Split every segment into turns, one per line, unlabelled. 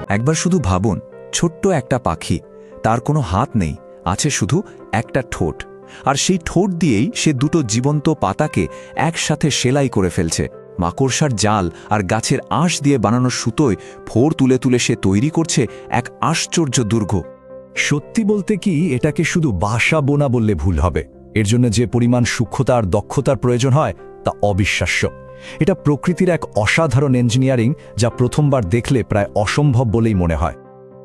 একবার শুধু ভাবুন, ছোট্ট একটা পাখি, তার কোনো হাত নেই, আছে শুধু একটা ঠোঁট, আর সেই ঠোঁট দিয়েই সে দুটো জীবন্ত পাতাকে একসাথে সেলাই করে ফেলছে। মাকড়সার জাল আর গাছের আঁশ দিয়ে বানানো সুতোয় ফোর তুলে তুলে সে তৈরি করছে এক আশ্চর্য দুর্গ।
সত্যি বলতে কি, এটাকে শুধু বাসা বোনা বললে ভুল হবে। এর জন্য যে পরিমাণ সূক্ষ্মতা আর দক্ষতার প্রয়োজন হয় তা অবিশ্বাস্য। এটা প্রকৃতির এক অসাধারণ ইঞ্জিনিয়ারিং, যা প্রথমবার দেখলে প্রায় অসম্ভব বলেই মনে হয়।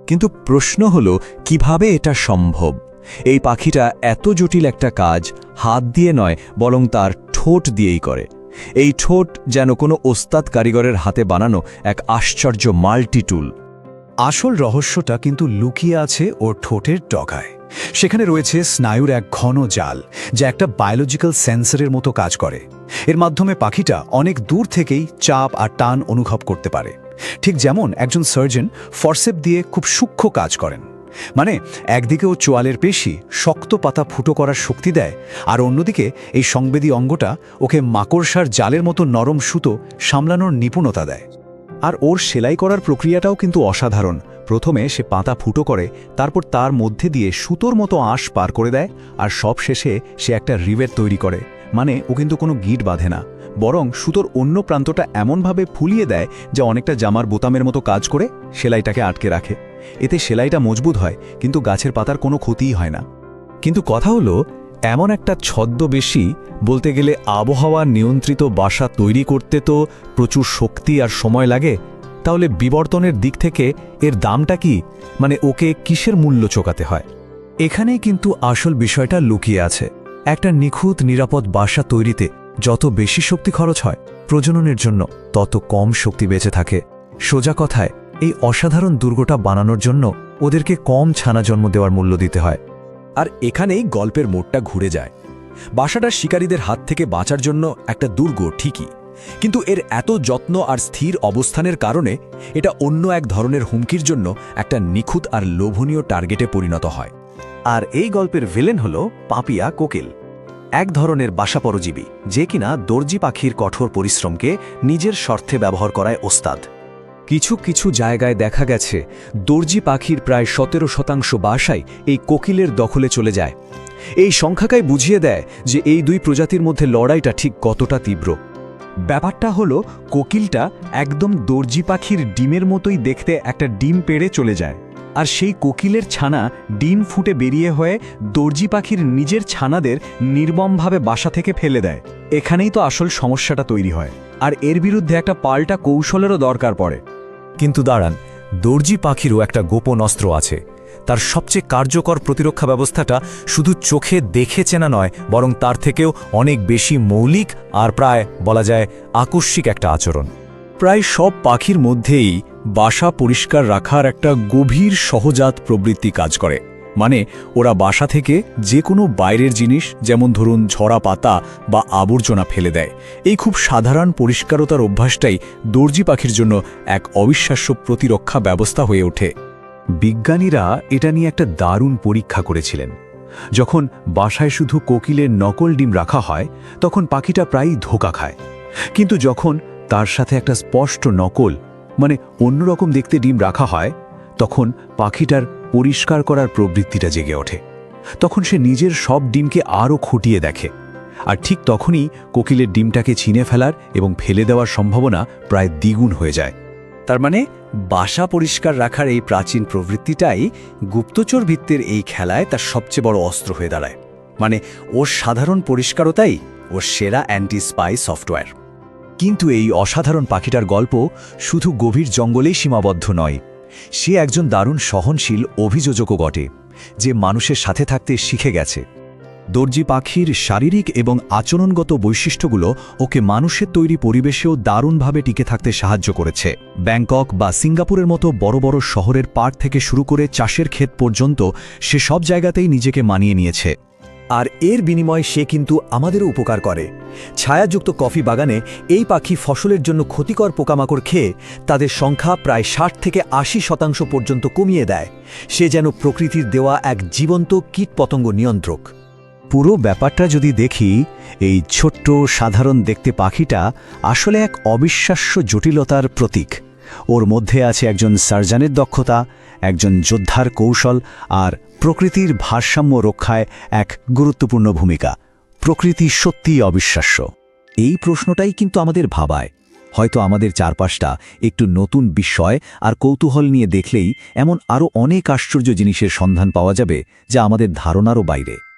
কিন্তু প্রশ্ন হলো, কিভাবে এটা সম্ভব? এই পাখিটা এত জটিল একটা কাজ হাত দিয়ে নয়, বরং তার ঠোঁট দিয়েই করে। এই ঠোঁট যেন কোনো ওস্তাদ কারিগরের হাতে বানানো এক আশ্চর্য মাল্টি টুল।
আসল রহস্যটা কিন্তু লুকিয়ে আছে ওর ঠোঁটের ডগায়। সেখানে রয়েছে স্নায়ুর এক ঘন জাল, যা একটা বায়োলজিক্যাল সেন্সরের মতো কাজ করে। এর মাধ্যমে পাখিটা অনেক দূর থেকেই চাপ আর টান অনুভব করতে পারে, ঠিক যেমন একজন সার্জন ফরসেপ দিয়ে খুব সূক্ষ্ম কাজ করেন। মানে একদিকে ও চোয়ালের পেশি শক্ত পাতা ফুটো করার শক্তি দেয়, আর অন্যদিকে এই সংবেদী অঙ্গটা ওকে মাকড়সার জালের মতো নরম সুতো সামলানোর নিপুণতা দেয়। আর ওর সেলাই করার প্রক্রিয়াটাও কিন্তু অসাধারণ। প্রথমে সে পাতা ফুটো করে, তারপর তার মধ্যে দিয়ে সুতোর মতো আঁশ পার করে দেয়, আর সব শেষে সে একটা রিভেট তৈরি করে। মানে ও কিন্তু কোনো গিট বাঁধে না, বরং সুতোর অন্য প্রান্তটা এমনভাবে ফুলিয়ে দেয় যা অনেকটা জামার বোতামের মতো কাজ করে সেলাইটাকে আটকে রাখে। এতে সেলাইটা মজবুত হয়, কিন্তু গাছের পাতার কোনো ক্ষতিই হয় না। কিন্তু কথা হলো, এমন একটা ছদ্মবেশী, বলতে গেলে আবহাওয়া নিয়ন্ত্রিত বাসা তৈরি করতে তো প্রচুর শক্তি আর সময় লাগে। তাহলে বিবর্তনের দিক থেকে এর দামটা কি? মানে ওকে কিসের মূল্য চোকাতে হয়? এখানেই কিন্তু আসল বিষয়টা লুকিয়ে আছে। একটা নিখুঁত নিরাপদ বাসা তৈরিতে যত বেশি শক্তি খরচ হয়, প্রজননের জন্য তত কম শক্তি বেঁচে থাকে। সোজা কথায়, এই অসাধারণ দুর্গটা বানানোর জন্য ওদেরকে কম ছানা জন্ম দেওয়ার মূল্য দিতে হয়।
আর এখানেই গল্পের মোড়টা ঘুরে যায়। বাসাটা শিকারীদের হাত থেকে বাঁচার জন্য একটা দুর্গ ঠিকই, কিন্তু এর এত যত্ন আর স্থির অবস্থানের কারণে এটা অন্য এক ধরনের হুমকির জন্য একটা নিখুঁত আর লোভনীয় টার্গেটে পরিণত হয়।
আর এই গল্পের ভিলেন হল পাপিয়া কোকিল, এক ধরনের বাসা পরজীবী, যে কিনা দর্জি পাখির কঠোর পরিশ্রমকে নিজের স্বার্থে ব্যবহার করায় ওস্তাদ।
কিছু কিছু জায়গায় দেখা গেছে দর্জি পাখির প্রায় 17% বাসাই এই কোকিলের দখলে চলে যায়। এই সংখ্যাকাই বুঝিয়ে দেয় যে এই দুই প্রজাতির মধ্যে লড়াইটা ঠিক কতটা তীব্র। ব্যাপারটা হলো, কোকিলটা একদম দর্জি পাখির ডিমের মতোই দেখতে একটা ডিম পেড়ে চলে যায়, আর সেই কোকিলের ছানা ডিম ফুটে বেরিয়ে হয়ে দর্জি পাখির নিজের ছানাদের নির্মমভাবে বাসা থেকে ফেলে দেয়। এখানেই তো আসল সমস্যাটা তৈরি হয়, আর এর বিরুদ্ধে একটা পাল্টা কৌশলেরও দরকার পড়ে।
কিন্তু দাঁড়ান, দর্জি পাখিরও একটা গোপন অস্ত্র আছে। তার সবচেয়ে কার্যকর প্রতিরক্ষা ব্যবস্থাটা শুধু চোখে দেখে চেনা নয়, বরং তার থেকেও অনেক বেশি মৌলিক আর প্রায় বলা যায় আকস্মিক একটা আচরণ। প্রায় সব পাখির মধ্যেই বাসা পরিষ্কার রাখার একটা গভীর সহজাত প্রবৃত্তি কাজ করে। মানে ওরা বাসা থেকে যে কোনো বাইরের জিনিস, যেমন ধরুন ঝরা পাতা বা আবর্জনা ফেলে দেয়। এই খুব সাধারণ পরিষ্কারতার অভ্যাসটাই দর্জি পাখির জন্য এক অবিশ্বাস্য প্রতিরক্ষা ব্যবস্থা হয়ে ওঠে। বিজ্ঞানীরা এটা নিয়ে একটা দারুণ পরীক্ষা করেছিলেন। যখন বাসায় শুধু কোকিলের নকল ডিম রাখা হয়, তখন পাখিটা প্রায়ই ধোঁকা খায়। কিন্তু যখন তার সাথে একটা স্পষ্ট নকল, মানে অন্যরকম দেখতে ডিম রাখা হয়, তখন পাখিটার পরিষ্কার করার প্রবৃত্তিটা জেগে ওঠে। তখন সে নিজের সব ডিমকে আরও খুঁটিয়ে দেখে, আর ঠিক তখনই কোকিলের ডিমটাকে ছিনে ফেলার এবং ফেলে দেওয়ার সম্ভাবনা প্রায় দ্বিগুণ হয়ে যায়।
তার মানে বাসা পরিষ্কার রাখার এই প্রাচীন প্রবৃত্তিটাই গুপ্তচর ভিত্তির এই খেলায় তার সবচেয়ে বড় অস্ত্র হয়ে দাঁড়ায়। মানে ওর সাধারণ পরিষ্কারতাই ওর সেরা অ্যান্টি স্পাই সফটওয়্যার।
কিন্তু এই অসাধারণ পাখিটার গল্প শুধু গভীর জঙ্গলেই সীমাবদ্ধ নয়। সে একজন দারুণ সহনশীল অভিযোজকও বটে, যে মানুষের সাথে থাকতে শিখে গেছে। দর্জি পাখির শারীরিক এবং আচরণগত বৈশিষ্ট্যগুলো ওকে মানুষের তৈরি পরিবেশেও দারুণভাবে টিকে থাকতে সাহায্য করেছে। ব্যাংকক বা সিঙ্গাপুরের মতো বড় বড় শহরের পার্ক থেকে শুরু করে চাষের ক্ষেত পর্যন্ত সে সব জায়গাতেই নিজেকে মানিয়ে নিয়েছে।
আর এর বিনিময়ে সে কিন্তু আমাদেরও উপকার করে। ছায়াযুক্ত কফি বাগানে এই পাখি ফসলের জন্য ক্ষতিকর পোকামাকড় খেয়ে তাদের সংখ্যা প্রায় 60 থেকে 80% পর্যন্ত কমিয়ে দেয়। সে যেন প্রকৃতির দেওয়া এক জীবন্ত কীটপতঙ্গ নিয়ন্ত্রক।
পুরো ব্যাপারটা যদি দেখি, এই ছোট্ট সাধারণ দেখতে পাখিটা আসলে এক অবিশ্বাস্য জটিলতার প্রতীক। ওর মধ্যে আছে একজন সার্জনের দক্ষতা, একজন যোদ্ধার কৌশল আর প্রকৃতির ভারসাম্য রক্ষায় এক গুরুত্বপূর্ণ ভূমিকা। প্রকৃতি সত্যিই অবিশ্বাস্য।
এই প্রশ্নটাই কিন্তু আমাদের ভাবায়। হয়তো আমাদের চারপাশটা একটু নতুন বিস্ময় আর কৌতূহল নিয়ে দেখলেই এমন আরও অনেক আশ্চর্য জিনিসের সন্ধান পাওয়া যাবে যা আমাদের ধারণারও বাইরে।